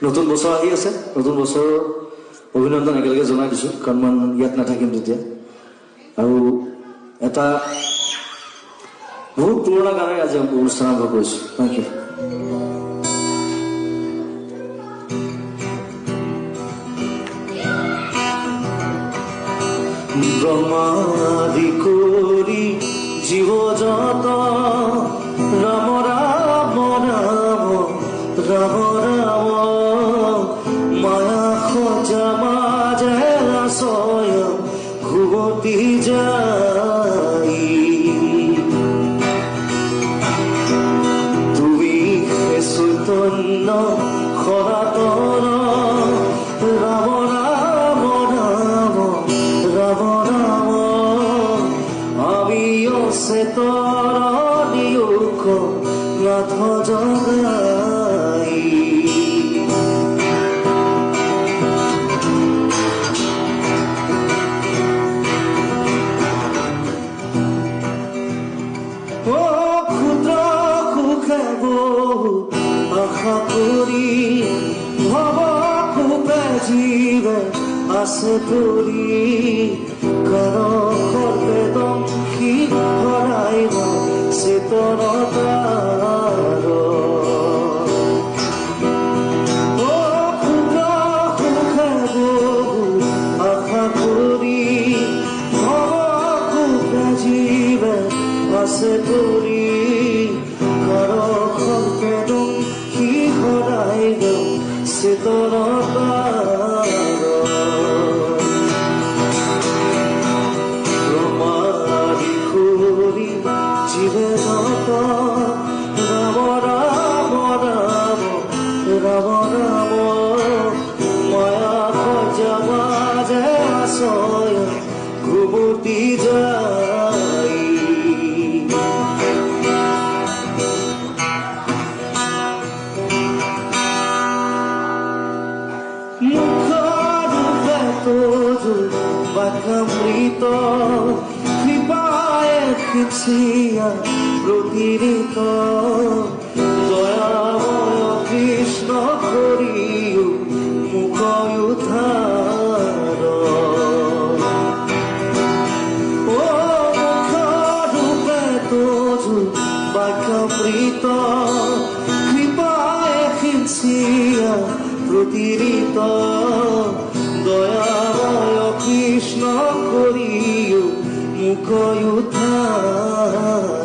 নতুন বছৰ আহি আছে, নতুন বছৰ অভিনন্দন একেলগে জনাই দিছোঁ, কাৰণ মই ইয়াত নাথাকিম তেতিয়া। আৰু এটা বহুত পুৰণা গানেৰে আজি অনুষ্ঠান আৰম্ভ কৰিছোঁ। Thank U. ব্ৰহ্মাদি কৰি জীৱ জত ৰাম ৰাম ৰাম ৰাম ৰাম মায়া সজা মাজে ৰাচয় ঘুমতি যাই তুমি হে চৈতন্য সনাতন ৰাম ৰাম ৰাম ৰাম ৰাম আমি অচেতন নিয়োগ নাথ জগাই ক্ষুদ্ৰ সুখে বহু আশা কৰি ভৱ সুখে জীৱে আছে পৰি কাৰ সৰ্বেদংশী হৰাই চেতনতাৰ ক্ষুদ্ৰ সুখে বহু আশা কৰি ভৱ সুখে জীৱে আছে পৰি কাৰ সৰ্বেদংশী হৰাই চেতনতাৰ ব্ৰহ্মাদি কৰি জীৱে জত ৰাম ৰাম ৰাম ৰাম ৰাম মায়া সজা মাজে আচয় ঘুমতি যাই মুখৰূপে তোজো বাক্যামৃত কৃপায়ে খিচিয়া প্ৰতিৰিত দয়াময় কৃষ্ণ কৰিও মুখ উদ্ধাৰ মুখৰূপে তোজো বাক্যামৃত কৃপায়ে খিচিয়া প্ৰতিৰিত দয়াময় কৃষ্ণ কৰিও মুখ উদ্ধাৰ